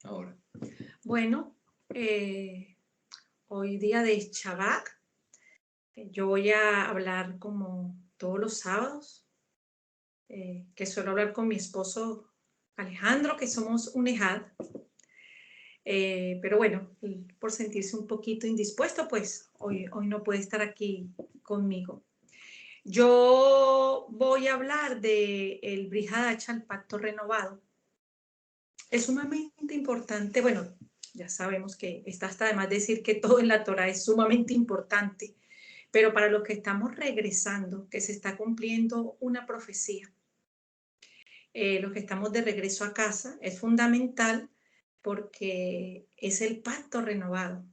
ahora. Bueno, hoy día de Shabbat, yo voy a hablar como todos los sábados, que suelo hablar con mi esposo Alejandro, que somos un ejad, pero bueno, por sentirse un poquito indispuesto, pues hoy no puede estar aquí conmigo. Yo voy a hablar de el Brit Hadashah, el pacto renovado. Es sumamente importante, bueno, ya sabemos que está hasta además decir que todo en la Torah es sumamente importante, pero para los que estamos regresando, que se está cumpliendo una profecía, los que estamos de regreso a casa, es fundamental porque es el pacto renovado.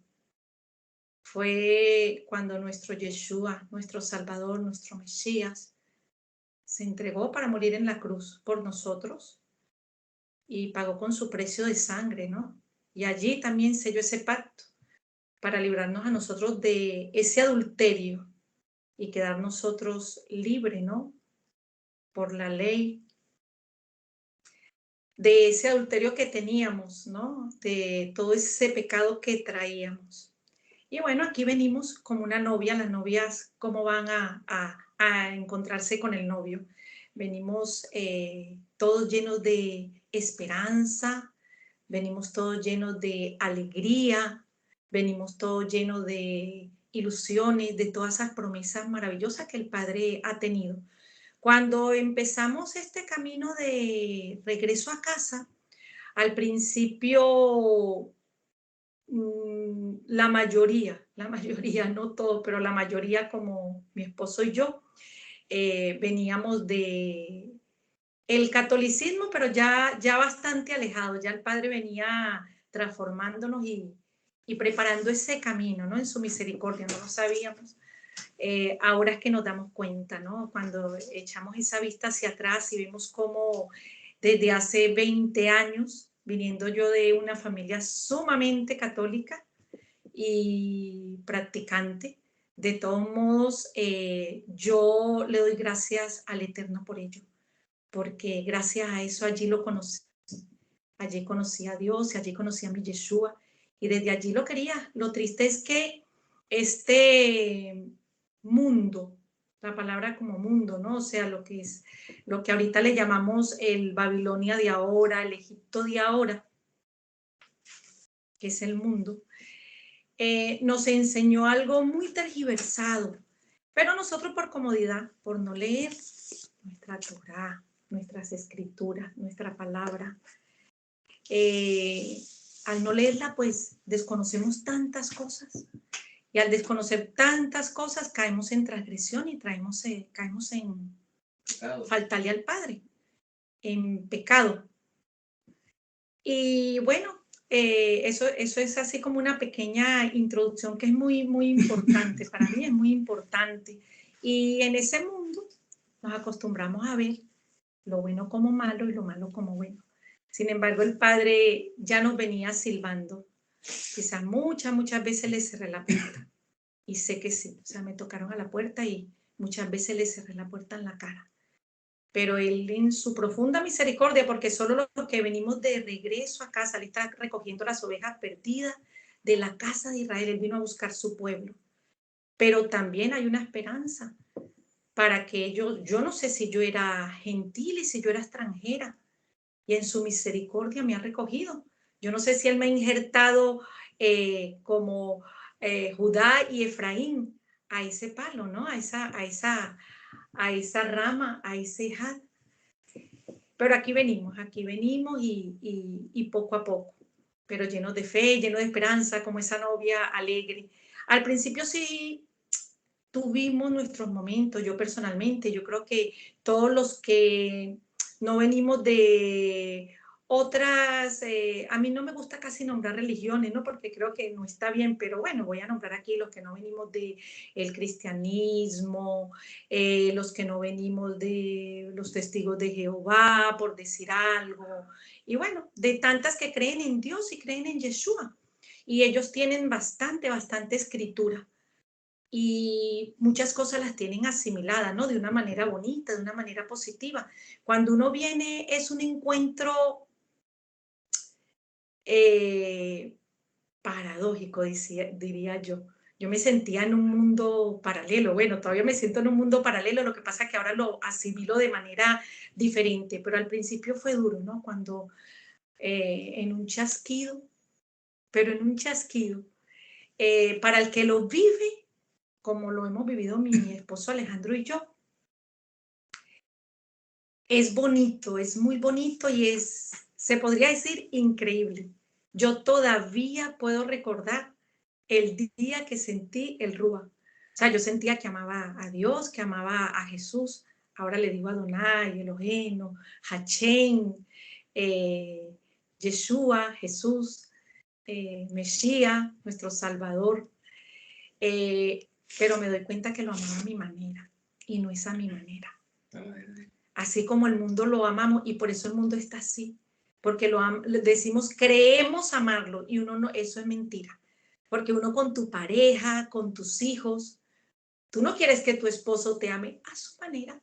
Fue cuando nuestro Yeshua, nuestro Salvador, nuestro Mesías, se entregó para morir en la cruz por nosotros y pagó con su precio de sangre, ¿no? Y allí también selló ese pacto para librarnos a nosotros de ese adulterio y quedar nosotros libres, ¿no? Por la ley, de ese adulterio que teníamos, ¿no? De todo ese pecado que traíamos. Y bueno, aquí venimos como una novia, las novias, ¿cómo van a encontrarse con el novio? Venimos todos llenos de esperanza, venimos todos llenos de alegría, venimos todos llenos de ilusiones, de todas esas promesas maravillosas que el Padre ha tenido. Cuando empezamos este camino de regreso a casa, al principio la mayoría, no todos, pero la mayoría como mi esposo y yo, veníamos de el catolicismo, pero ya bastante alejado, ya el Padre venía transformándonos y preparando ese camino, ¿no? En su misericordia, no lo sabíamos. Ahora es que nos damos cuenta, ¿no? Cuando echamos esa vista hacia atrás y vemos cómo desde hace 20 años, viniendo yo de una familia sumamente católica y practicante, de todos modos, yo le doy gracias al Eterno por ello, porque gracias a eso allí lo conocí, allí conocí a Dios y allí conocí a mi Yeshua y desde allí lo quería. Lo triste es que este mundo, la palabra como mundo, ¿no? O sea, lo que es, lo que ahorita le llamamos el Babilonia de ahora, el Egipto de ahora, que es el mundo, nos enseñó algo muy tergiversado, pero nosotros por comodidad, por no leer nuestra Torah, nuestras escrituras, nuestra palabra, eh, al no leerla, pues desconocemos tantas cosas. Y al desconocer tantas cosas, caemos en transgresión y caemos en Pecado. faltarle al Padre, en pecado. Y bueno, eso es así como una pequeña introducción que es muy importante, para mí es muy importante. Y en ese mundo nos acostumbramos a ver lo bueno como malo y lo malo como bueno. Sin embargo, el Padre ya nos venía silbando. Quizás muchas veces le cerré la puerta. Y sé que sí, o sea, me tocaron a la puerta y muchas veces le cerré la puerta en la cara. Pero Él en su profunda misericordia, porque solo los que venimos de regreso a casa, Él está recogiendo las ovejas perdidas de la casa de Israel, Él vino a buscar su pueblo. Pero también hay una esperanza para que yo no sé si yo era gentil y si yo era extranjera, y en su misericordia me ha recogido. Yo no sé si Él me ha injertado como Judá y Efraín a ese palo, ¿no? A esa rama, a ese had. Pero aquí venimos y poco a poco, pero llenos de fe, llenos de esperanza, como esa novia alegre. Al principio sí tuvimos nuestros momentos, yo personalmente, yo creo que todos los que no venimos de otras, a mí no me gusta casi nombrar religiones, ¿no? Porque creo que no está bien, pero bueno, voy a nombrar aquí los que no venimos de el cristianismo, los que no venimos de los testigos de Jehová, por decir algo, y bueno, de tantas que creen en Dios y creen en Yeshua. Y ellos tienen bastante escritura y muchas cosas las tienen asimiladas, ¿no? De una manera bonita, de una manera positiva. Cuando uno viene es un encuentro paradójico, diría yo. Yo me sentía en un mundo paralelo. Bueno, todavía me siento en un mundo paralelo, lo que pasa es que ahora lo asimilo de manera diferente, pero al principio fue duro, ¿no? Cuando en un chasquido, pero en un chasquido, para el que lo vive, como lo hemos vivido mi esposo Alejandro y yo, es bonito, es muy bonito y se podría decir, increíble. Yo todavía puedo recordar el día que sentí el Rúa. O sea, yo sentía que amaba a Dios, que amaba a Jesús. Ahora le digo Adonai, Eloheno, Hachén, eh, Yeshua, Jesús, Mesías, nuestro Salvador. Pero me doy cuenta que lo amaba a mi manera y no es a mi manera. Así como el mundo lo amamos, y por eso el mundo está así, porque decimos, creemos amarlo, y uno no, eso es mentira, porque uno con tu pareja, con tus hijos, tú no quieres que tu esposo te ame a su manera,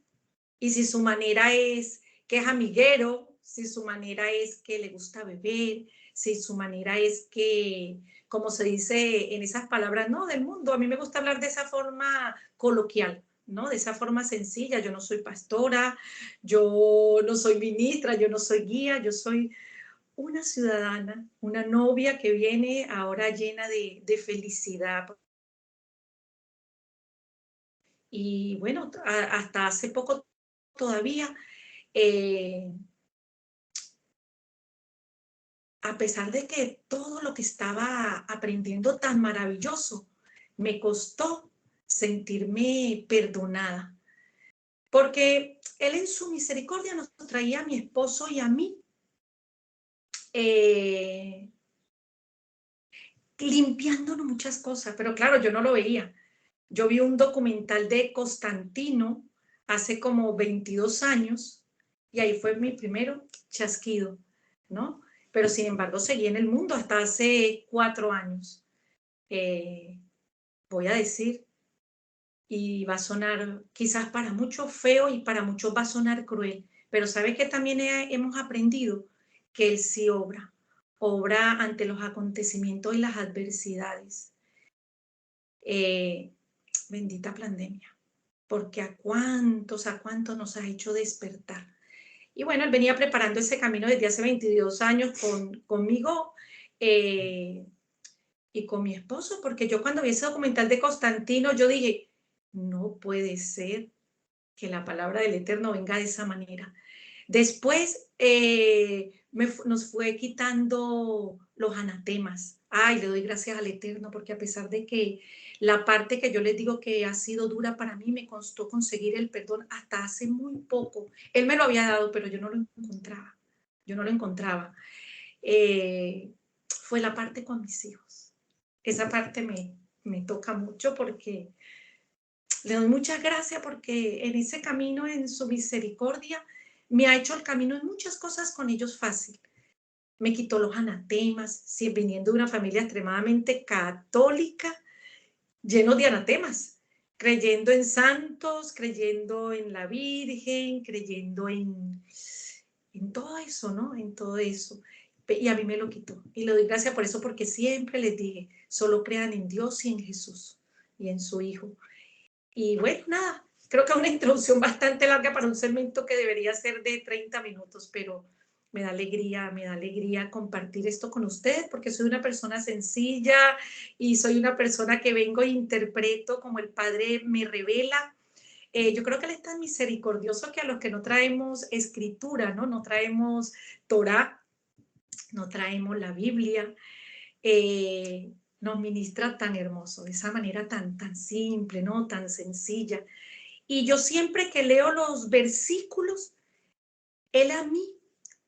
y si su manera es que es amiguero, si su manera es que le gusta beber, si su manera es que, como se dice en esas palabras, no, del mundo, a mí me gusta hablar de esa forma coloquial, ¿no? De esa forma sencilla. Yo no soy pastora, yo no soy ministra, yo no soy guía, yo soy una ciudadana, una novia que viene ahora llena de felicidad. Y bueno, hasta hace poco todavía, eh, a pesar de que todo lo que estaba aprendiendo tan maravilloso, me costó sentirme perdonada. Porque Él en su misericordia nos traía a mi esposo y a mí eh, limpiándonos muchas cosas, pero claro, yo no lo veía. Yo vi un documental de Constantino hace como 22 años y ahí fue mi primero chasquido, ¿no? Pero sin embargo seguí en el mundo hasta hace 4 años. Eh, Voy a decir, y va a sonar quizás para muchos feo y para muchos va a sonar cruel, pero ¿sabes que también hemos aprendido? Que Él sí obra ante los acontecimientos y las adversidades. Eh, Bendita pandemia, porque a cuántos nos ha hecho despertar. Y bueno, Él venía preparando ese camino desde hace 22 años conmigo y con mi esposo, porque yo cuando vi ese documental de Constantino, yo dije, no puede ser que la palabra del Eterno venga de esa manera. Después nos fue quitando los anatemas. Ay, le doy gracias al Eterno, porque a pesar de que la parte que yo les digo que ha sido dura para mí, me costó conseguir el perdón hasta hace muy poco. Él me lo había dado, pero yo no lo encontraba. Yo no lo encontraba. Fue la parte con mis hijos. Esa parte me toca mucho porque le doy muchas gracias porque en ese camino, en su misericordia, me ha hecho el camino en muchas cosas con ellos fácil. Me quitó los anatemas, si viniendo de una familia extremadamente católica, lleno de anatemas, creyendo en santos, creyendo en la Virgen, creyendo en todo eso, ¿no? En todo eso. Y a mí me lo quitó. Y le doy gracias por eso, porque siempre les dije, solo crean en Dios y en Jesús y en su Hijo. Y bueno, nada, creo que es una introducción bastante larga para un segmento que debería ser de 30 minutos, pero me da alegría compartir esto con ustedes porque soy una persona sencilla y soy una persona que vengo e interpreto como el Padre me revela. Yo creo que Él es tan misericordioso que a los que no traemos escritura, ¿no? No traemos Torah, no traemos la Biblia, nos ministra tan hermoso, de esa manera tan simple, ¿no? Tan sencilla. Y yo siempre que leo los versículos, Él a mí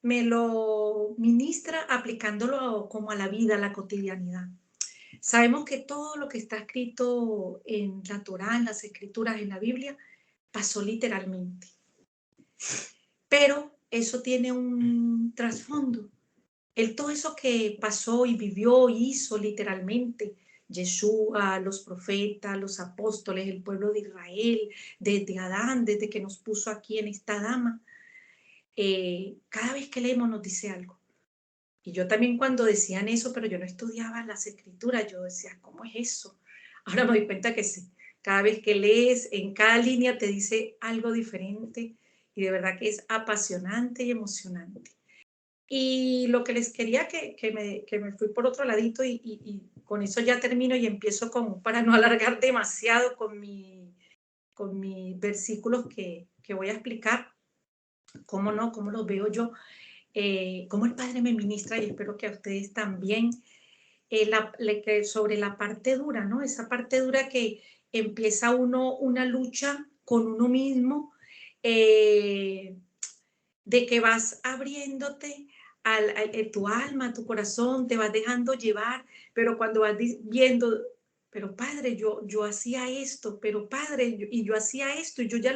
me lo ministra aplicándolo como a la vida, a la cotidianidad. Sabemos que todo lo que está escrito en la Torá, en las escrituras, en la Biblia, pasó literalmente. Pero eso tiene un trasfondo. Todo eso que pasó y vivió, hizo literalmente, Yeshua, los profetas, los apóstoles, el pueblo de Israel, desde Adán, desde que nos puso aquí en esta dama, cada vez que leemos nos dice algo. Y yo también cuando decían eso, pero yo no estudiaba las escrituras, yo decía, ¿cómo es eso? Ahora me doy cuenta que sí. Cada vez que lees, en cada línea te dice algo diferente y de verdad que es apasionante y emocionante. Y lo que les quería que me fui por otro ladito y con eso ya termino y empiezo con, para no alargar demasiado con mis versículos que voy a explicar, cómo no, cómo los veo yo, cómo el Padre me ministra y espero que a ustedes también, sobre la parte dura, ¿no? Esa parte dura que empieza uno una lucha con uno mismo, eh, de que vas abriéndote tu alma, tu corazón, te vas dejando llevar, pero cuando vas viendo, pero padre, yo hacía esto, pero padre, yo hacía esto, y yo ya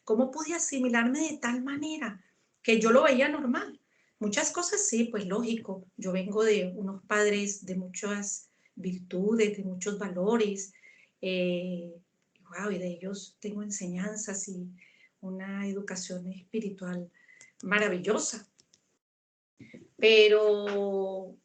¿cómo pude asimilarme de tal manera que yo lo veía normal? Muchas cosas sí, pues lógico, yo vengo de unos padres de muchas virtudes, de muchos valores, eh, wow, y de ellos tengo enseñanzas y una educación espiritual maravillosa, pero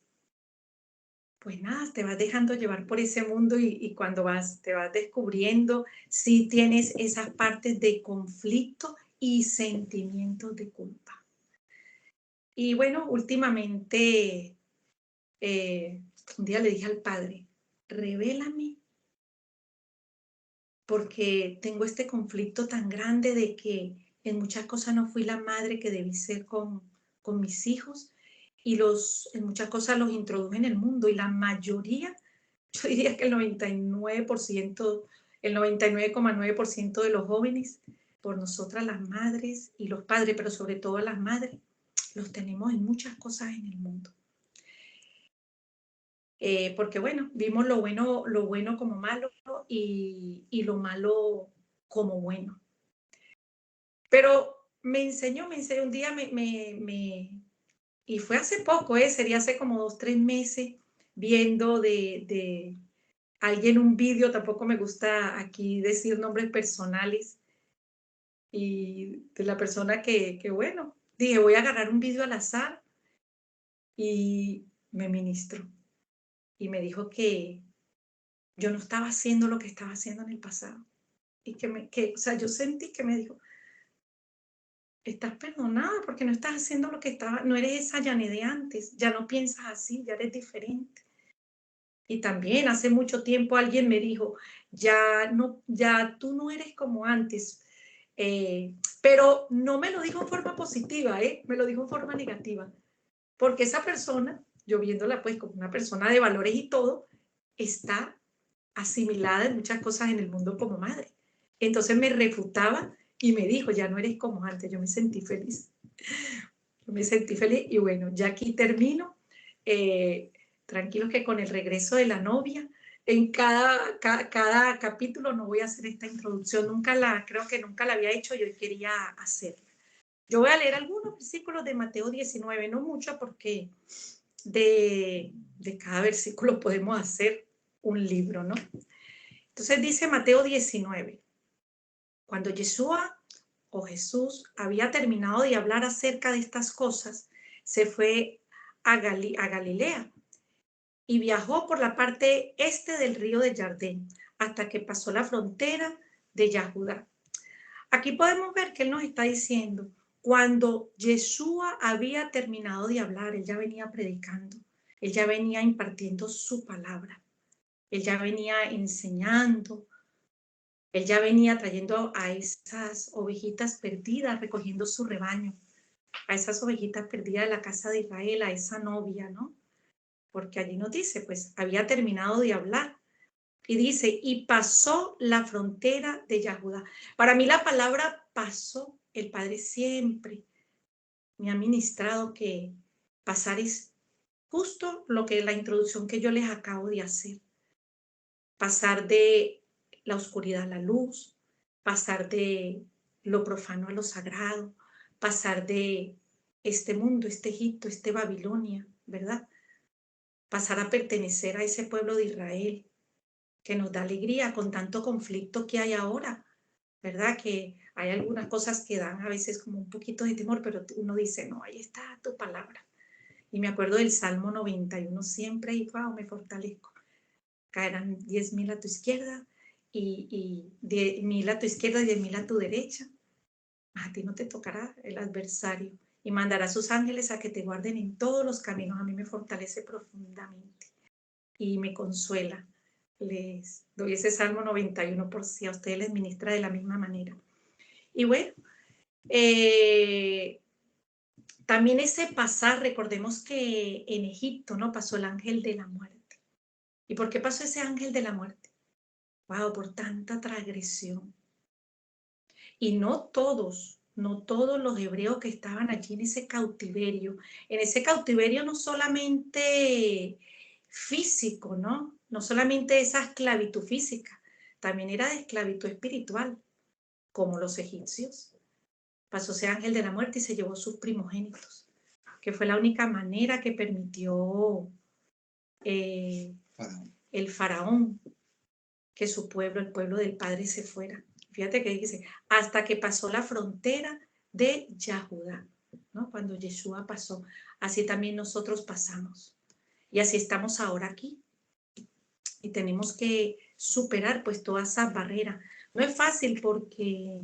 pues nada, te vas dejando llevar por ese mundo y cuando te vas descubriendo, si tienes esas partes de conflicto y sentimientos de culpa. Y bueno, últimamente, un día le dije al Padre, revélame, porque tengo este conflicto tan grande de que en muchas cosas no fui la madre que debí ser con mis hijos y en muchas cosas los introduje en el mundo y la mayoría, yo diría que el 99%, el 99,9% de los jóvenes, por nosotras las madres y los padres, pero sobre todo las madres, los tenemos en muchas cosas en el mundo. Porque bueno, vimos lo bueno como malo y lo malo como bueno. Pero me enseñó un día, y fue hace poco, sería hace como 2, 3 meses, viendo de alguien un vídeo, tampoco me gusta aquí decir nombres personales, y de la persona que bueno, dije, voy a agarrar un vídeo al azar y me ministró. Y me dijo que yo no estaba haciendo lo que estaba haciendo en el pasado. Y o sea, yo sentí que me dijo, estás perdonada porque no estás haciendo lo que estaba, no eres esa Yané de antes, ya no piensas así, ya eres diferente. Y también hace mucho tiempo alguien me dijo, ya no, ya tú no eres como antes, pero no me lo dijo en forma positiva, me lo dijo en forma negativa, porque esa persona, yo viéndola pues como una persona de valores y todo, está asimilada en muchas cosas en el mundo como madre. Entonces me refutaba y me dijo, ya no eres como antes. Yo me sentí feliz. Yo me sentí feliz y bueno, ya aquí termino. Tranquilos que con el regreso de la novia, en cada capítulo no voy a hacer esta introducción. Creo que nunca la había hecho y hoy quería hacerla. Yo voy a leer algunos versículos de Mateo 19, no mucho porque de cada versículo podemos hacer un libro, ¿no? Entonces dice Mateo 19, cuando Yeshua o Jesús había terminado de hablar acerca de estas cosas, se fue a Galilea y viajó por la parte este del río de Jardín hasta que pasó la frontera de Yahudá. Aquí podemos ver que él nos está diciendo, cuando Yeshua había terminado de hablar, él ya venía predicando, él ya venía impartiendo su palabra, él ya venía enseñando, él ya venía trayendo a esas ovejitas perdidas, recogiendo su rebaño, a esas ovejitas perdidas de la casa de Israel, a esa novia, ¿no? Porque allí nos dice, pues había terminado de hablar. Y dice, y pasó la frontera de Yahudá. Para mí la palabra pasó, el Padre siempre me ha ministrado que pasar es justo la introducción que yo les acabo de hacer. Pasar de la oscuridad a la luz, pasar de lo profano a lo sagrado, pasar de este mundo, este Egipto, este Babilonia, ¿verdad? Pasar a pertenecer a ese pueblo de Israel que nos da alegría con tanto conflicto que hay ahora, ¿verdad? Que hay algunas cosas que dan a veces como un poquito de temor, pero uno dice, no, ahí está tu palabra. Y me acuerdo del Salmo 91 siempre y wow, me fortalezco. Caerán 10.000 a tu izquierda y 10.000 a tu izquierda y 10.000 a tu derecha. A ti no te tocará el adversario y mandará a sus ángeles a que te guarden en todos los caminos. A mí me fortalece profundamente y me consuela. Les doy ese Salmo 91 por si a ustedes les ministra de la misma manera. Y bueno, también ese pasar, recordemos que en Egipto, ¿no? Pasó el ángel de la muerte. ¿Y por qué pasó ese ángel de la muerte? Wow, por tanta transgresión. Y no todos los hebreos que estaban allí en ese cautiverio no solamente físico, ¿no? No solamente esa esclavitud física, también era de esclavitud espiritual, como los egipcios. Pasó ese ángel de la muerte y se llevó sus primogénitos, que fue la única manera que permitió el faraón que su pueblo, el pueblo del Padre, se fuera. Fíjate que dice, hasta que pasó la frontera de Yahudá, ¿no? Cuando Yeshua pasó, así también nosotros pasamos. Y así estamos ahora aquí. Y tenemos que superar pues toda esa barrera. No es fácil porque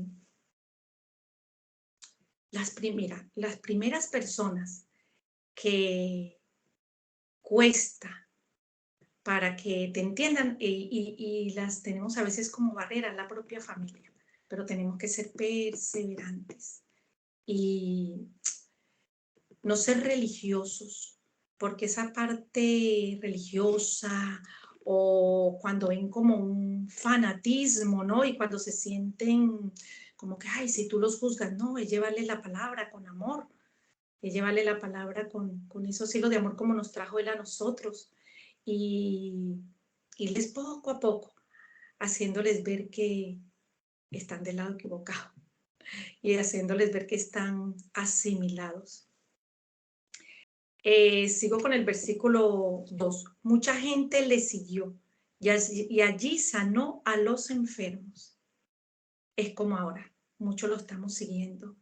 las primeras personas que cuesta para que te entiendan y las tenemos a veces como barrera, la propia familia, pero tenemos que ser perseverantes y no ser religiosos, porque esa parte religiosa o cuando ven como un fanatismo, ¿no? Y cuando se sienten como que, ay, si tú los juzgas, no, es llevarle la palabra con amor, es llevarle la palabra con esos hilos de amor como nos trajo Él a nosotros. Y irles poco a poco, haciéndoles ver que están del lado equivocado y haciéndoles ver que están asimilados. Sigo con el versículo 2. Mucha gente le siguió y allí sanó a los enfermos. Es como ahora, muchos lo estamos siguiendo.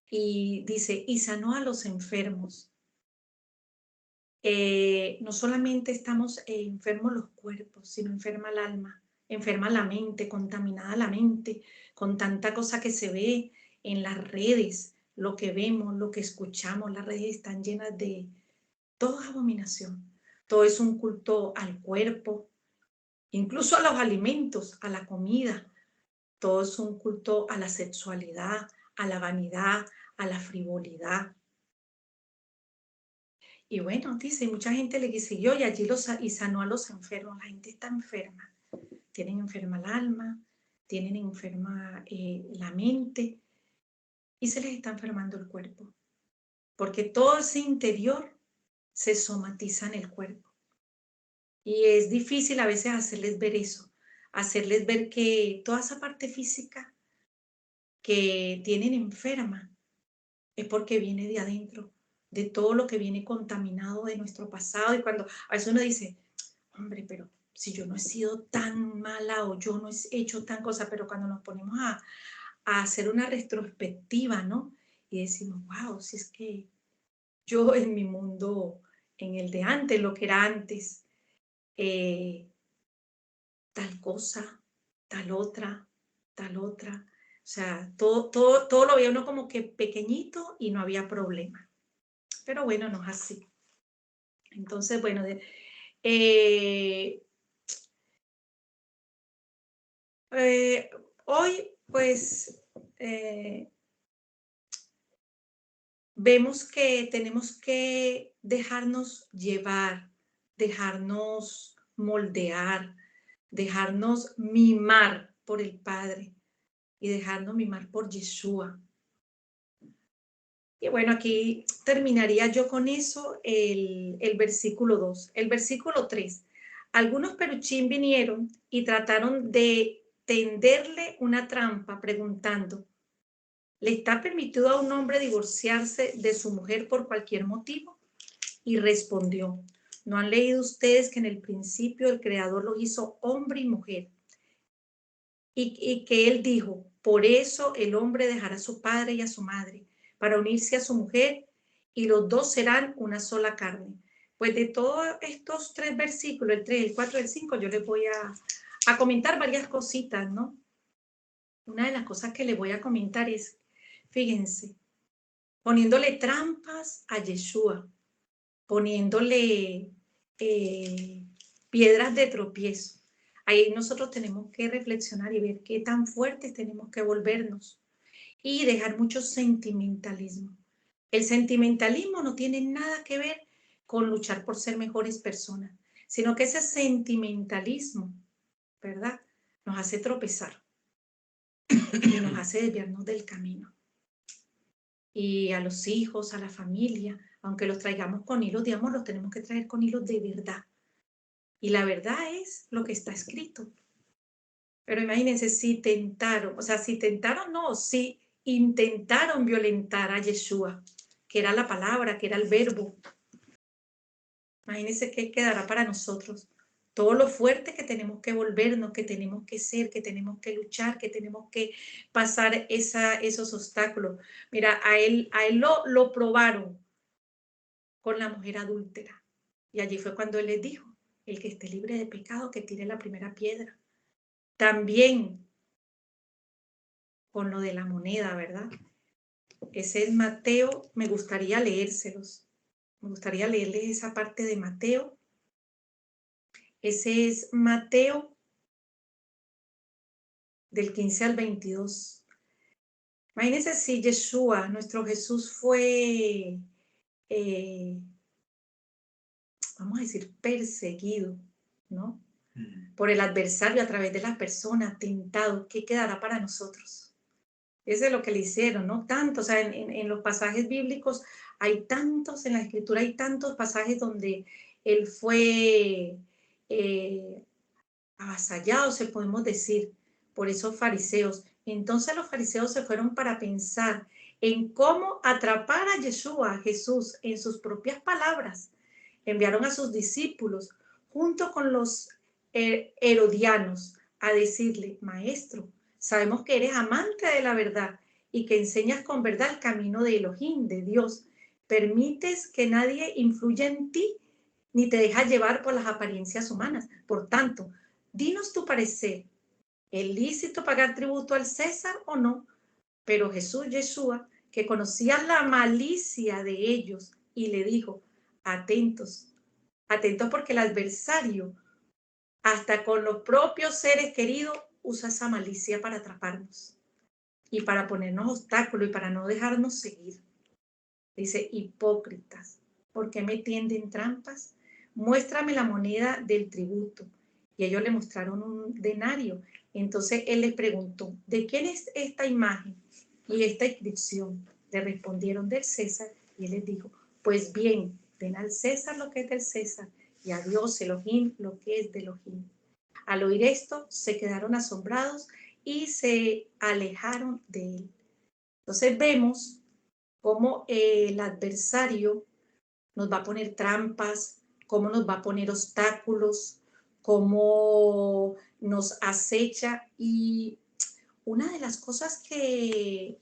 Y dice, y sanó a los enfermos. No solamente estamos enfermos los cuerpos, sino enferma el alma, enferma la mente, contaminada la mente, con tanta cosa que se ve en las redes, lo que vemos, lo que escuchamos, las redes están llenas de todo es abominación, todo es un culto al cuerpo, incluso a los alimentos, a la comida, todo es un culto a la sexualidad, a la vanidad, a la frivolidad. Y bueno, dice, mucha gente le siguió y allí y sanó a los enfermos. La gente está enferma, tienen enferma el alma, tienen enferma la mente y se les está enfermando el cuerpo, porque todo ese interior se somatiza en el cuerpo. Y es difícil a veces hacerles ver eso, hacerles ver que toda esa parte física que tienen enferma es porque viene de adentro, de todo lo que viene contaminado de nuestro pasado. Y cuando a veces uno dice, hombre, pero si yo no he sido tan mala o yo no he hecho tan cosa, pero cuando nos ponemos a hacer una retrospectiva, ¿no? Y decimos, wow, si es que yo en mi mundo, en el de antes, lo que era antes, tal cosa, tal otra, tal otra. O sea, todo lo veía uno como que pequeñito y no había problema. Pero bueno, no es así. Entonces, bueno, hoy pues vemos que tenemos que dejarnos llevar, dejarnos moldear, dejarnos mimar por el Padre y dejarnos mimar por Yeshua. Y bueno, aquí terminaría yo con eso el versículo 2. El versículo 3. Algunos peruchín vinieron y trataron de tenderle una trampa preguntando, ¿le está permitido a un hombre divorciarse de su mujer por cualquier motivo? Y respondió, ¿no han leído ustedes que en el principio el Creador los hizo hombre y mujer? Y que él dijo, por eso el hombre dejará a su padre y a su madre para unirse a su mujer y los dos serán una sola carne. Pues de todos estos 3 versículos, el 3, el 4 y el 5, yo les voy a comentar varias cositas, ¿no? Una de las cosas que les voy a comentar es, fíjense, poniéndole trampas a Yeshua, poniéndole piedras de tropiezo. Ahí nosotros tenemos que reflexionar y ver qué tan fuertes tenemos que volvernos y dejar mucho sentimentalismo. El sentimentalismo no tiene nada que ver con luchar por ser mejores personas, sino que ese sentimentalismo, ¿verdad? Nos hace tropezar y nos hace desviarnos del camino. Y a los hijos, a la familia, aunque los traigamos con hilos de amor, los tenemos que traer con hilos de verdad. Y la verdad es lo que está escrito. Pero imagínense si tentaron, o sea, si tentaron, no, si intentaron violentar a Yeshua, que era la palabra, que era el verbo. Imagínense qué quedará para nosotros. Todo lo fuerte que tenemos que volvernos, que tenemos que ser, que tenemos que luchar, que tenemos que pasar esos obstáculos. Mira, a él lo probaron con la mujer adúltera. Y allí fue cuando él les dijo, el que esté libre de pecado, que tire la primera piedra. También con lo de la moneda, ¿verdad? Ese es Mateo, me gustaría leérselos. Me gustaría leerles esa parte de Mateo. Ese es Mateo del 15 al 22. Imagínense si Yeshua, nuestro Jesús, fue, vamos a decir, perseguido, ¿no? Por el adversario a través de las personas, tentado, ¿qué quedará para nosotros? Eso es lo que le hicieron, ¿no? Tantos, o sea, en los pasajes bíblicos hay tantos, en la escritura hay tantos pasajes donde él fue avasallado, se podemos decir, por esos fariseos. Entonces los fariseos se fueron para pensar en cómo atrapar a Yeshua, a Jesús, en sus propias palabras. Enviaron a sus discípulos junto con los herodianos a decirle, maestro, sabemos que eres amante de la verdad y que enseñas con verdad el camino de Elohim, de Dios. Permites que nadie influya en ti ni te dejas llevar por las apariencias humanas. Por tanto, dinos tu parecer. ¿Es lícito pagar tributo al César o no? Pero Jesús, Yeshua, que conocía la malicia de ellos, y le dijo, atentos, atentos porque el adversario, hasta con los propios seres queridos, usa esa malicia para atraparnos y para ponernos obstáculos y para no dejarnos seguir. Dice, hipócritas, ¿por qué me tienden trampas? Muéstrame la moneda del tributo. Y ellos le mostraron un denario. Entonces él les preguntó, ¿de quién es esta imagen y esta inscripción? Le respondieron del César y él les dijo, pues bien, den al César lo que es del César y a Dios Elohim lo que es de Elohim. Al oír esto, se quedaron asombrados y se alejaron de él. Entonces vemos cómo el adversario nos va a poner trampas, cómo nos va a poner obstáculos, cómo nos acecha. Y una de las cosas que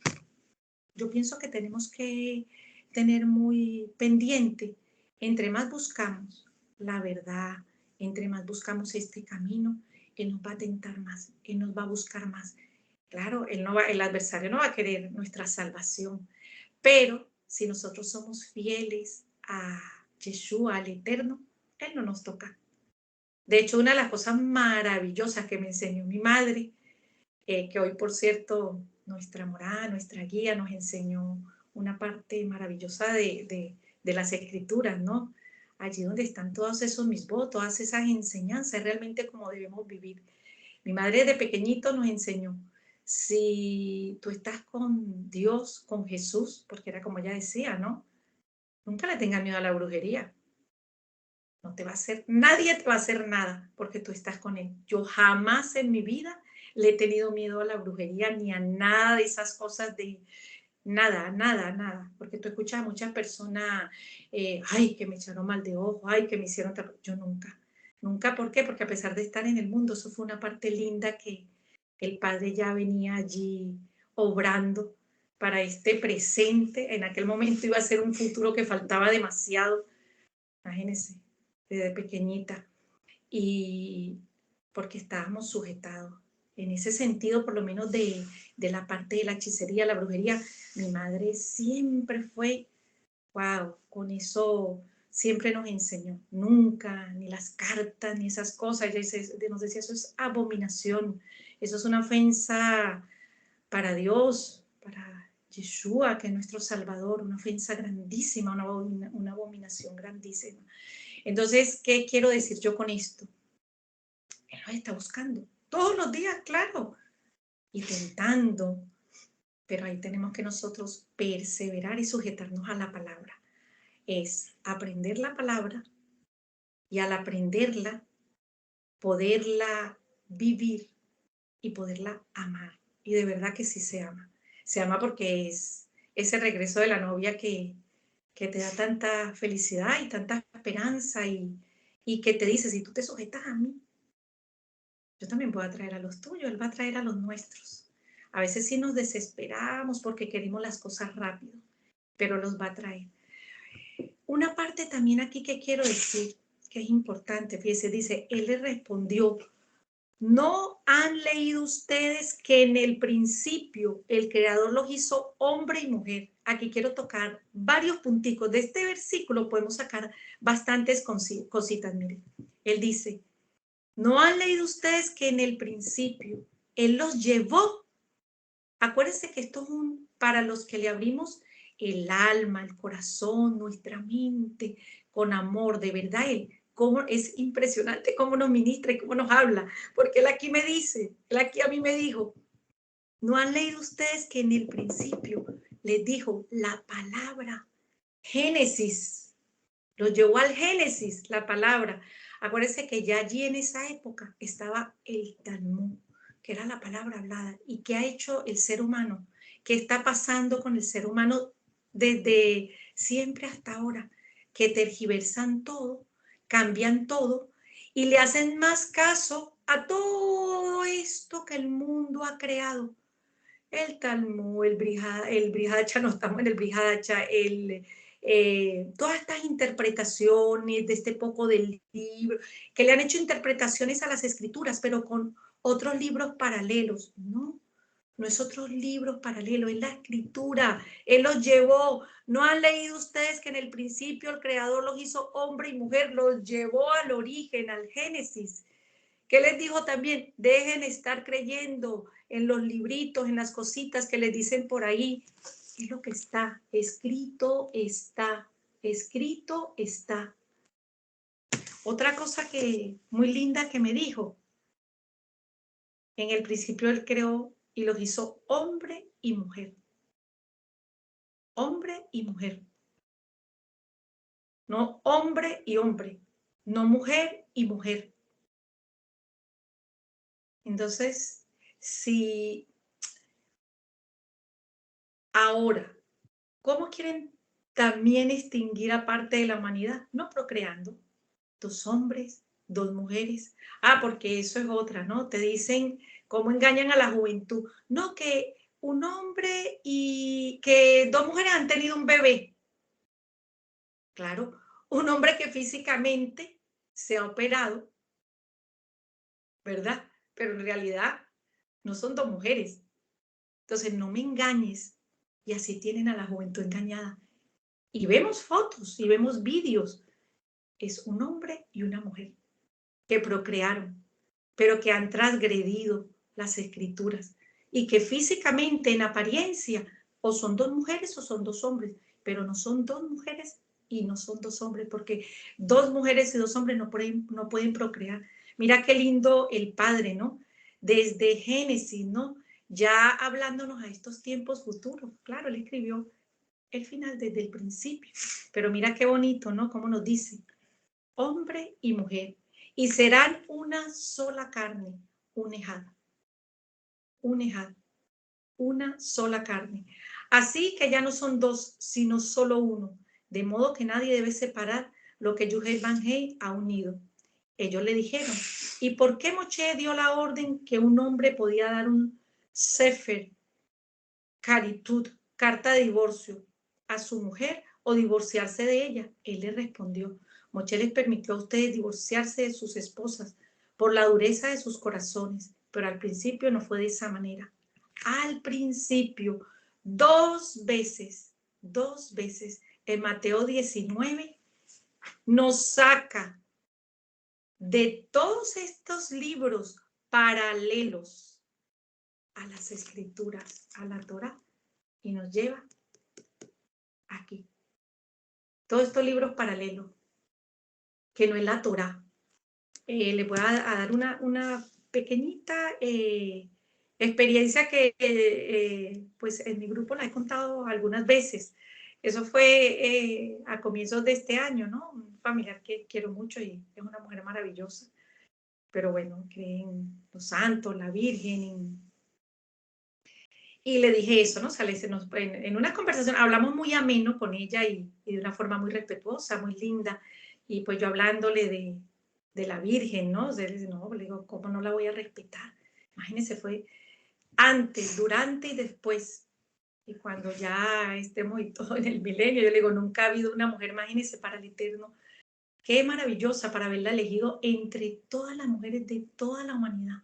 yo pienso que tenemos que tener muy pendiente, entre más buscamos la verdad, entre más buscamos este camino, Él nos va a tentar más, Él nos va a buscar más. Claro, el adversario no va a querer nuestra salvación, pero si nosotros somos fieles a Yeshua, al Eterno, Él no nos toca. De hecho, una de las cosas maravillosas que me enseñó mi madre, que hoy, por cierto, nuestra morada, nuestra guía, nos enseñó una parte maravillosa de las escrituras, ¿no? Allí donde están todos esos misbos, todas esas enseñanzas, realmente como debemos vivir. Mi madre de pequeñito nos enseñó, si tú estás con Dios, con Jesús, porque era como ella decía, ¿no? Nunca le tengas miedo a la brujería. No te va a hacer, nadie te va a hacer nada porque tú estás con Él. Yo jamás en mi vida le he tenido miedo a la brujería ni a nada de esas cosas de nada, nada, nada. Porque tú escuchas a muchas personas, ay, que me echaron mal de ojo, ay, que me hicieron... Yo nunca, nunca. ¿Por qué? Porque a pesar de estar en el mundo, eso fue una parte linda que el Padre ya venía allí obrando. para este presente. En aquel momento iba a ser un futuro que faltaba demasiado. Imagínense, desde pequeñita. Y porque estábamos sujetados. En ese sentido, por lo menos de la parte de la hechicería, la brujería, mi madre siempre fue, wow, con eso siempre nos enseñó. Nunca, ni las cartas, ni esas cosas. Ella nos decía, eso es abominación, eso es una ofensa para Dios, para Yeshua, que es nuestro Salvador, una ofensa grandísima, una abominación grandísima. Entonces, ¿qué quiero decir yo con esto? Él nos está buscando todos los días, claro, y tentando, pero ahí tenemos que nosotros perseverar y sujetarnos a la palabra. Es aprender la palabra y al aprenderla, poderla vivir y poderla amar. Y de verdad que sí se ama. Se ama porque es ese regreso de la novia que te da tanta felicidad y tanta esperanza y que te dice, si tú te sujetas a mí, yo también voy a traer a los tuyos, Él va a traer a los nuestros. A veces sí nos desesperamos porque queremos las cosas rápido, pero los va a traer. Una parte también aquí que quiero decir, que es importante, fíjese, dice, Él le respondió, ¿no han leído ustedes que en el principio el Creador los hizo hombre y mujer? Aquí quiero tocar varios punticos. De este versículo podemos sacar bastantes cositas, miren. Él dice, ¿no han leído ustedes que en el principio Él los llevó? Acuérdense que esto es para los que le abrimos el alma, el corazón, nuestra mente, con amor, de verdad. Es impresionante cómo nos ministra y cómo nos habla, porque Él aquí me dice, Él aquí a mí me dijo, ¿no han leído ustedes que en el principio les dijo la palabra Génesis? Los llevó al Génesis, la palabra. Acuérdense que ya allí en esa época estaba el Talmud, que era la palabra hablada. ¿Y qué ha hecho el ser humano? ¿Qué está pasando con el ser humano desde siempre hasta ahora? Que tergiversan todo, cambian todo y le hacen más caso a todo esto que el mundo ha creado. El Talmud, el Brihacha, no estamos en el Brihacha, todas estas interpretaciones de este poco del libro, que le han hecho interpretaciones a las escrituras, pero con otros libros paralelos. No, no es otros libros paralelos, es la escritura. Él los llevó. ¿No han leído ustedes que en el principio el Creador los hizo hombre y mujer? Los llevó al origen, al Génesis. ¿Qué les dijo también? Dejen estar creyendo en los libritos, en las cositas que les dicen por ahí. Es lo que está, escrito está, escrito está. Otra cosa que muy linda que me dijo, en el principio Él creó y los hizo hombre y mujer. Hombre y mujer. No hombre y hombre, no mujer y mujer. Entonces, si ahora, ¿cómo quieren también extinguir a parte de la humanidad? No procreando. 2 hombres, 2 mujeres. Ah, porque eso es otra, ¿no? Te dicen cómo engañan a la juventud. No, que un hombre y que 2 mujeres han tenido un bebé. Claro, un hombre que físicamente se ha operado, ¿verdad? Pero en realidad no son 2 mujeres. Entonces, no me engañes. Y así tienen a la juventud engañada. Y vemos fotos y vemos vídeos. Es un hombre y una mujer que procrearon, pero que han transgredido las escrituras y que físicamente, en apariencia, o son 2 mujeres o son 2 hombres, pero no son 2 mujeres y no son 2 hombres, porque 2 mujeres y 2 hombres no pueden procrear. Mira qué lindo el Padre, ¿no? Desde Génesis, ¿no? Ya hablándonos a estos tiempos futuros. Claro, Él escribió el final desde el principio, pero mira qué bonito, ¿no? Cómo nos dice, hombre y mujer, y serán una sola carne, un ejad, una sola carne. Así que ya no son 2, sino solo uno, de modo que nadie debe separar lo que Yuhei Banhei ha unido. Ellos le dijeron, ¿y por qué Moshe dio la orden que un hombre podía dar un sefer caritud carta de divorcio a su mujer o divorciarse de ella. Él le respondió, Moshe les permitió a ustedes divorciarse de sus esposas por la dureza de sus corazones, pero al principio no fue de esa manera. Al principio, dos veces, en Mateo 19, nos saca de todos estos libros paralelos a las escrituras, a la Torá, y nos lleva aquí. Todos estos libros paralelos, que no es la Torá. Les voy a dar una pequeñita experiencia que pues en mi grupo la he contado algunas veces. Eso fue a comienzos de este año, ¿no? Un familiar que quiero mucho y es una mujer maravillosa. Pero bueno, cree en los santos, la Virgen. Y le dije eso, ¿no? O sea, en una conversación hablamos muy ameno con ella y de una forma muy respetuosa, muy linda. Y pues yo hablándole de la Virgen, ¿no? O sea, no, le digo, ¿cómo no la voy a respetar? Imagínense, fue antes, durante y después. Y cuando ya estemos y todo en el milenio, yo le digo, nunca ha habido una mujer, imagínense, para el Eterno. Qué maravillosa para haberla elegido entre todas las mujeres de toda la humanidad,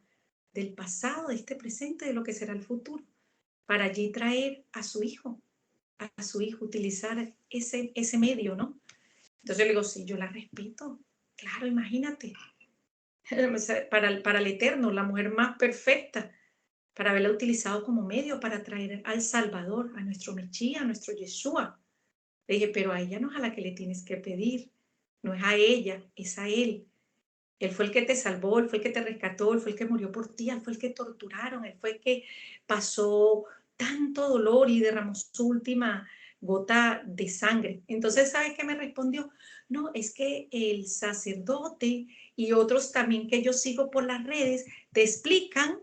del pasado, de este presente, de lo que será el futuro, para allí traer a su hijo, utilizar ese medio, ¿no? Entonces yo le digo, sí, yo la respeto. Claro, imagínate, para el Eterno, la mujer más perfecta, para haberla utilizado como medio para traer al Salvador, a nuestro Mechía, a nuestro Yeshua. Le dije, pero a ella no es a la que le tienes que pedir, no es a ella, es a él. Él fue el que te salvó, él fue el que te rescató, él fue el que murió por ti, él fue el que torturaron, él fue el que pasó tanto dolor y derramó su última gota de sangre. Entonces, ¿sabes qué me respondió? No, es que el sacerdote y otros también que yo sigo por las redes te explican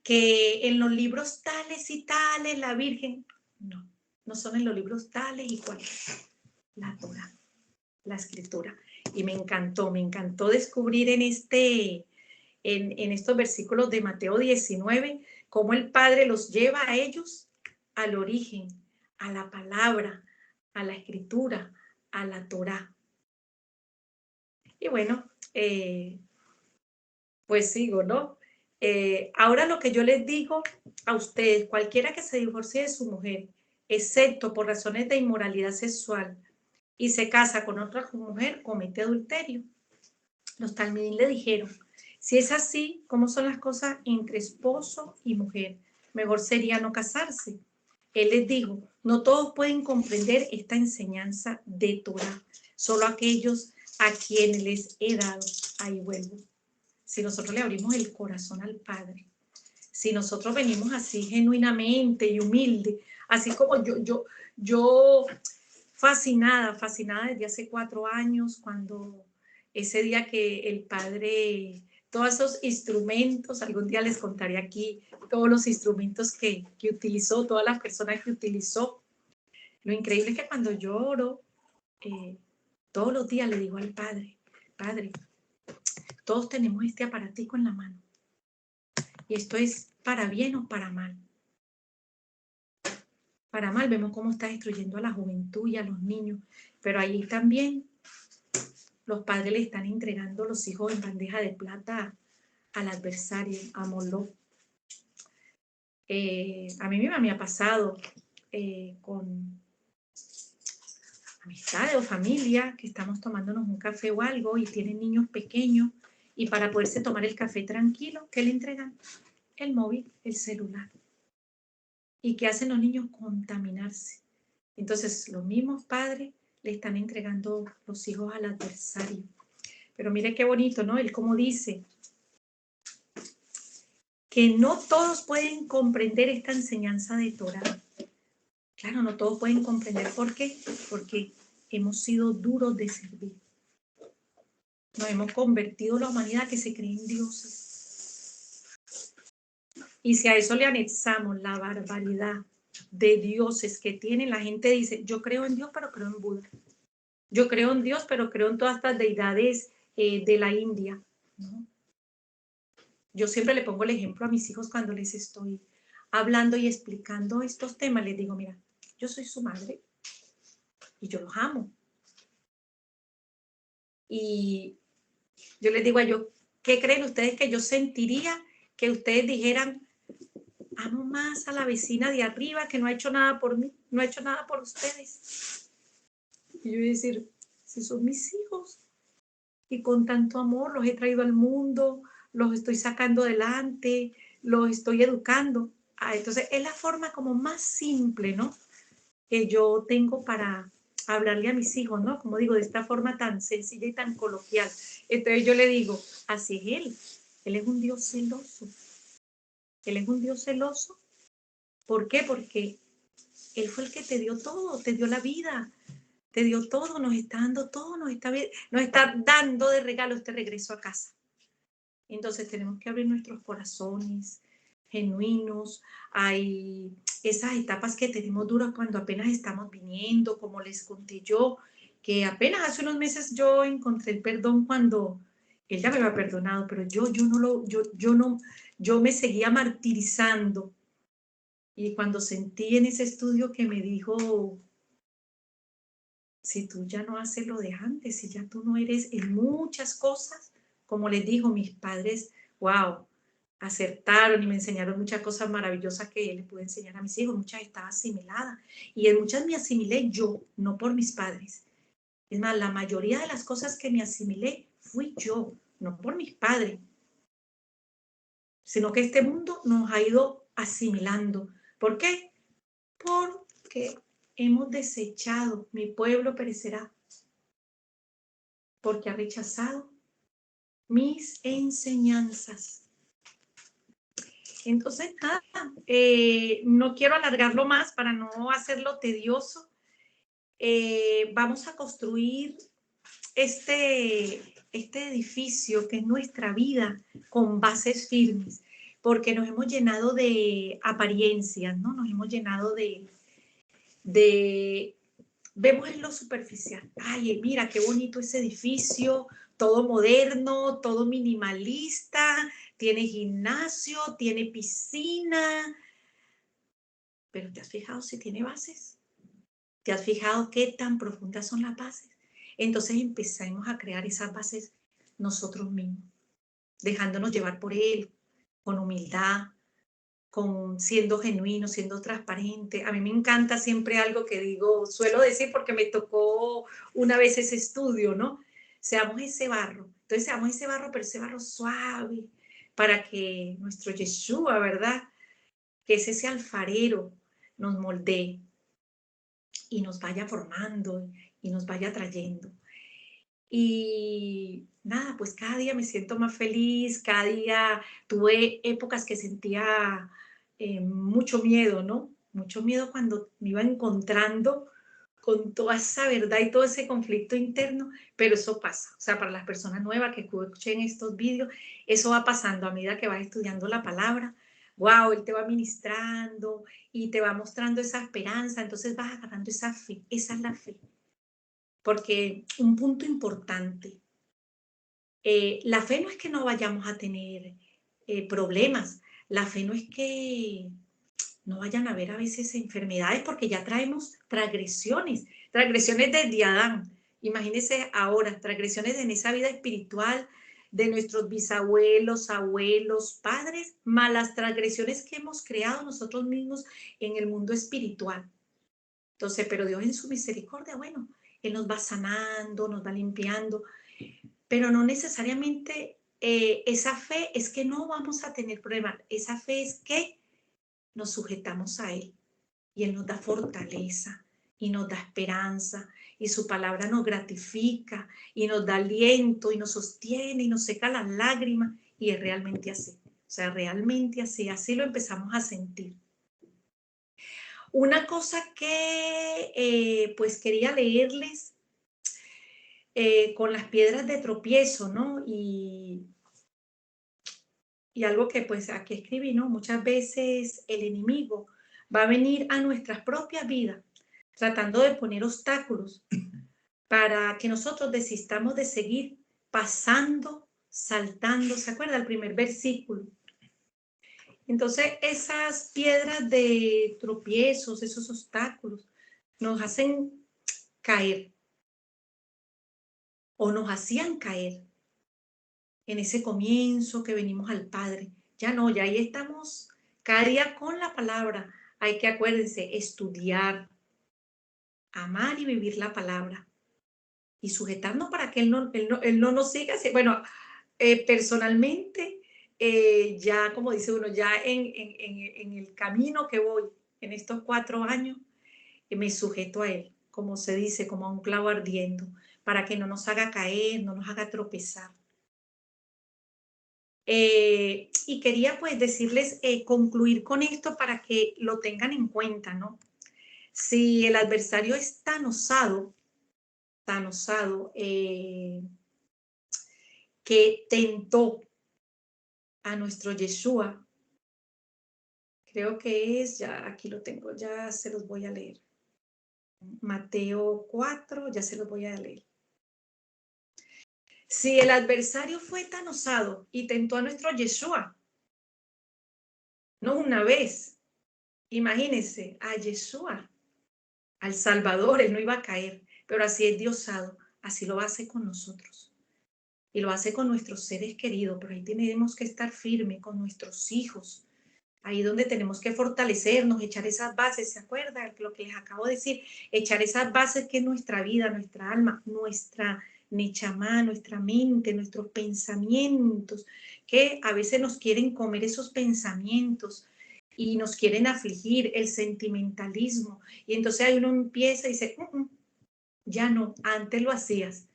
que en los libros tales y tales la Virgen, no, no son en los libros tales y cuales, la Torah, la escritura. Y me encantó descubrir en estos versículos de Mateo 19 cómo el Padre los lleva a ellos al origen, a la palabra, a la escritura, a la Torah. Y bueno, pues sigo, ¿no? Ahora lo que yo les digo a ustedes, cualquiera que se divorcie de su mujer, excepto por razones de inmoralidad sexual, y se casa con otra mujer, comete adulterio. Los talmidín le dijeron, si es así, ¿cómo son las cosas entre esposo y mujer? Mejor sería no casarse. Él les dijo, no todos pueden comprender esta enseñanza de Torah, solo aquellos a quienes les he dado. Ahí vuelvo. Si nosotros le abrimos el corazón al Padre, si nosotros venimos así genuinamente y humilde, así como yo fascinada desde hace 4 años, cuando ese día que el Padre, todos esos instrumentos, algún día les contaré aquí todos los instrumentos que utilizó, todas las personas que utilizó. Lo increíble es que cuando yo oro, todos los días le digo al Padre, Padre, todos tenemos este aparatico en la mano. Y esto es para bien o para mal. Para mal, vemos cómo está destruyendo a la juventud y a los niños. Pero ahí también los padres le están entregando los hijos en bandeja de plata al adversario, a Moloch. A mí misma me ha pasado con amistades o familia que estamos tomándonos un café o algo y tienen niños pequeños y para poderse tomar el café tranquilo, ¿qué le entregan? El móvil, el celular. ¿Y qué hacen los niños? Contaminarse. Entonces, los mismos padres le están entregando los hijos al adversario. Pero mire qué bonito, ¿no? Él como dice que no todos pueden comprender esta enseñanza de Torah. Claro, no todos pueden comprender. ¿Por qué? Porque hemos sido duros de servir. Nos hemos convertido en la humanidad que se cree en dioses. Y si a eso le anexamos la barbaridad de dioses que tienen, la gente dice, yo creo en Dios, pero creo en Buda. Yo creo en Dios, pero creo en todas estas deidades de la India, ¿no? Yo siempre le pongo el ejemplo a mis hijos cuando les estoy hablando y explicando estos temas. Les digo, mira, yo soy su madre y yo los amo. Y yo les digo a ellos, ¿qué creen ustedes que yo sentiría que ustedes dijeran, amo más a la vecina de arriba que no ha hecho nada por mí, no ha hecho nada por ustedes? Y yo voy a decir, si son mis hijos y con tanto amor los he traído al mundo, los estoy sacando adelante, los estoy educando. Entonces es la forma como más simple, ¿no?, que yo tengo para hablarle a mis hijos, ¿no? Como digo, de esta forma tan sencilla y tan coloquial. Entonces yo le digo, así es Él. Él es un Dios celoso. Él es un Dios celoso. ¿Por qué? Porque Él fue el que te dio todo, te dio la vida, te dio todo, nos está dando todo, nos está dando de regalo este regreso a casa. Entonces tenemos que abrir nuestros corazones genuinos. Hay esas etapas que tenemos duras cuando apenas estamos viniendo, como les conté yo, que apenas hace unos meses yo encontré el perdón cuando él ya me había perdonado, pero yo me seguía martirizando. Y cuando sentí en ese estudio que me dijo, si tú ya no haces lo de antes, si ya tú no eres en muchas cosas, como les digo, mis padres, wow, acertaron y me enseñaron muchas cosas maravillosas que les pude enseñar a mis hijos, muchas estaba asimilada y en muchas me asimilé yo, no por mis padres. Es más, la mayoría de las cosas que me asimilé fui yo, no por mis padres, sino que este mundo nos ha ido asimilando. ¿Por qué? Porque hemos desechado, mi pueblo perecerá, porque ha rechazado mis enseñanzas. Entonces, nada, no quiero alargarlo más para no hacerlo tedioso. Vamos a construir este edificio que es nuestra vida con bases firmes, porque nos hemos llenado de apariencias, ¿no? Nos hemos llenado de vemos en lo superficial. Ay, mira qué bonito ese edificio, todo moderno, todo minimalista, tiene gimnasio, tiene piscina. Pero ¿te has fijado si tiene bases? ¿Te has fijado qué tan profundas son las bases? Entonces empezamos a crear esas bases nosotros mismos, dejándonos llevar por él, con humildad, con siendo genuino, siendo transparente. A mí me encanta siempre algo que digo, suelo decir porque me tocó una vez ese estudio, ¿no? Seamos ese barro. Entonces seamos ese barro, pero ese barro suave, para que nuestro Yeshua, ¿verdad?, que es ese alfarero, nos moldee y nos vaya formando y nos vaya trayendo. Y nada, pues cada día me siento más feliz, cada día tuve épocas que sentía mucho miedo, ¿no? Mucho miedo cuando me iba encontrando con toda esa verdad y todo ese conflicto interno, pero eso pasa. O sea, para las personas nuevas que escuchen estos vídeos, eso va pasando a medida que vas estudiando la palabra. Wow, Él te va ministrando y te va mostrando esa esperanza, entonces vas agarrando esa fe, esa es la fe. Porque un punto importante, la fe no es que no vayamos a tener problemas, la fe no es que no vayan a haber a veces enfermedades, porque ya traemos transgresiones desde Adán. Imagínense ahora, transgresiones en esa vida espiritual de nuestros bisabuelos, abuelos, padres, más las transgresiones que hemos creado nosotros mismos en el mundo espiritual. Entonces, pero Dios en su misericordia, bueno, Él nos va sanando, nos va limpiando, pero no necesariamente esa fe es que no vamos a tener problemas. Esa fe es que nos sujetamos a Él y Él nos da fortaleza y nos da esperanza y su palabra nos gratifica y nos da aliento y nos sostiene y nos seca las lágrimas y es realmente así. O sea, realmente así, así lo empezamos a sentir. Una cosa que pues quería leerles con las piedras de tropiezo, ¿no? Y algo que pues aquí escribí, ¿no? Muchas veces el enemigo va a venir a nuestras propias vidas tratando de poner obstáculos para que nosotros desistamos de seguir pasando, saltando. ¿Se acuerda el primer versículo? Entonces, esas piedras de tropiezos, esos obstáculos, nos hacen caer o nos hacían caer en ese comienzo que venimos al Padre. Ya no, ya ahí estamos cada día con la palabra. Hay que, acuérdense, estudiar, amar y vivir la palabra y sujetarnos para que Él no nos siga. Bueno, personalmente, ya como dice uno, ya en el camino que voy en estos 4 años, me sujeto a Él, como se dice, como a un clavo ardiendo, para que no nos haga caer, no nos haga tropezar. Y quería pues decirles, concluir con esto para que lo tengan en cuenta, ¿no? Si el adversario es tan osado, que tentó a nuestro Yeshua, creo que es, ya aquí lo tengo, ya se los voy a leer. Mateo 4, ya se los voy a leer. Si el adversario fue tan osado y tentó a nuestro Yeshua, no una vez, imagínense, a Yeshua, al Salvador, él no iba a caer, pero así es diosado, así lo hace con nosotros. Y lo hace con nuestros seres queridos, pero ahí tenemos que estar firmes con nuestros hijos. Ahí donde tenemos que fortalecernos, echar esas bases, ¿se acuerdan? Lo que les acabo de decir, echar esas bases que es nuestra vida, nuestra alma, nuestra nechamá, nuestra mente, nuestros pensamientos, que a veces nos quieren comer esos pensamientos y nos quieren afligir, el sentimentalismo. Y entonces ahí uno empieza y dice, ya no, antes lo hacías,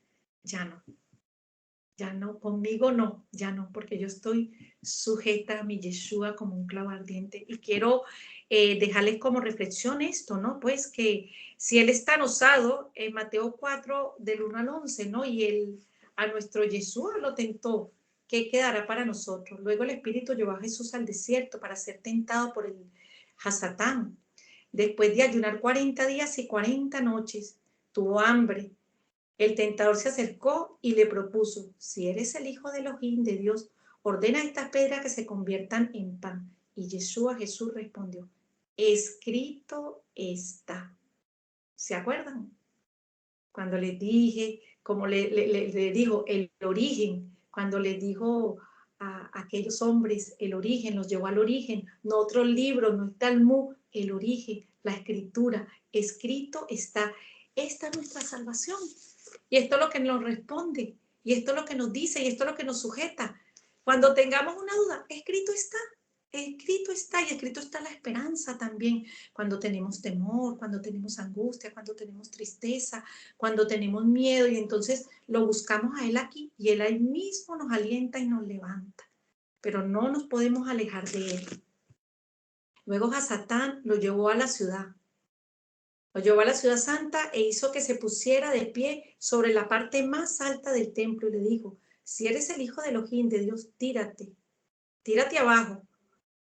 ya no. Ya no, conmigo no, ya no, porque yo estoy sujeta a mi Yeshua como un clavo ardiente. Y quiero dejarles como reflexión esto, ¿no? Pues que si Él es tan osado, en Mateo 4, del 1 al 11, ¿no? Y Él a nuestro Yeshua lo tentó, ¿qué quedará para nosotros? Luego el Espíritu llevó a Jesús al desierto para ser tentado por el Hasatán. Después de ayunar 40 días y 40 noches, tuvo hambre. El tentador se acercó y le propuso, si eres el hijo de Elohim, de Dios, ordena a estas piedras que se conviertan en pan. Y Jesús respondió, escrito está. ¿Se acuerdan? Cuando les dije, como le dijo el origen, cuando les dijo a aquellos hombres el origen, los llevó al origen, no otro libro, no el Talmud, el origen, la escritura, escrito está. Esta es nuestra salvación. Y esto es lo que nos responde, y esto es lo que nos dice, y esto es lo que nos sujeta. Cuando tengamos una duda, escrito está, y escrito está la esperanza también. Cuando tenemos temor, cuando tenemos angustia, cuando tenemos tristeza, cuando tenemos miedo, y entonces lo buscamos a Él aquí, y Él ahí mismo nos alienta y nos levanta. Pero no nos podemos alejar de Él. Luego Hasatán lo llevó a la ciudad. Lo llevó a la ciudad santa e hizo que se pusiera de pie sobre la parte más alta del templo y le dijo, si eres el hijo de Elohim, de Dios, tírate abajo,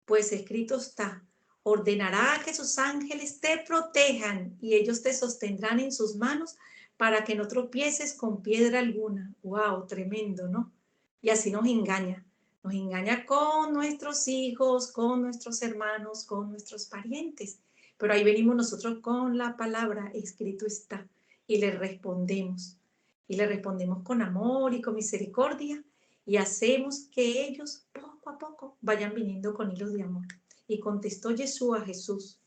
pues escrito está, ordenará que sus ángeles te protejan y ellos te sostendrán en sus manos para que no tropieces con piedra alguna. ¡Wow! Tremendo, ¿no? Y así nos engaña con nuestros hijos, con nuestros hermanos, con nuestros parientes. Pero ahí venimos nosotros con la palabra, escrito está, y le respondemos. Y le respondemos con amor y con misericordia, y hacemos que ellos poco a poco vayan viniendo con hilos de amor. Y contestó Jesús a Jesús.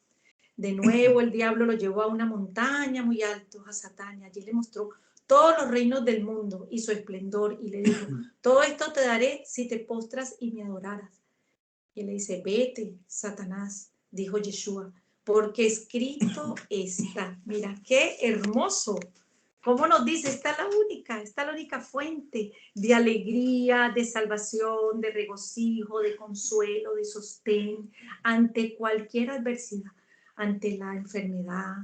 De nuevo el diablo lo llevó a una montaña muy alto, a Satán, y allí le mostró todos los reinos del mundo y su esplendor, y le dijo, todo esto te daré si te postras y me adoraras. Y él le dice, vete, Satanás, dijo Yeshua, porque escrito está. Mira, qué hermoso. ¿Cómo nos dice? Está la única fuente de alegría, de salvación, de regocijo, de consuelo, de sostén ante cualquier adversidad, ante la enfermedad,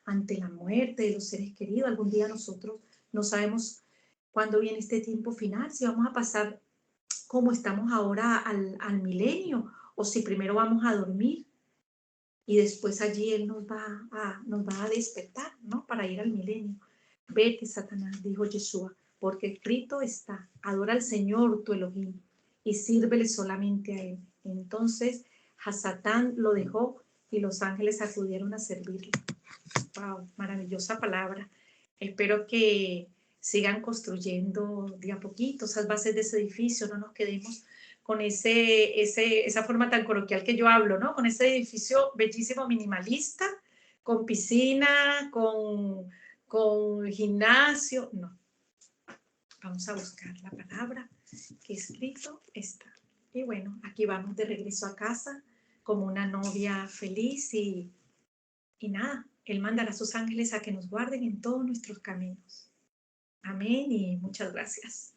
ante la muerte de los seres queridos. Algún día nosotros no sabemos cuándo viene este tiempo final, si vamos a pasar como estamos ahora al milenio, o si primero vamos a dormir y después allí Él nos va a despertar, ¿no? Para ir al milenio. Vete, Satanás, dijo Yeshua, porque escrito está, adora al Señor tu Elohim y sírvele solamente a Él. Entonces, Hasatán lo dejó y los ángeles acudieron a servirle. Wow, maravillosa palabra. Espero que sigan construyendo de a poquito esas bases de ese edificio, no nos quedemos con esa forma tan coloquial que yo hablo, ¿no? Con ese edificio bellísimo minimalista, con piscina, con gimnasio. No, vamos a buscar la palabra que escrito está. Y bueno, aquí vamos de regreso a casa como una novia feliz y nada, Él mandará a sus ángeles a que nos guarden en todos nuestros caminos. Amén y muchas gracias.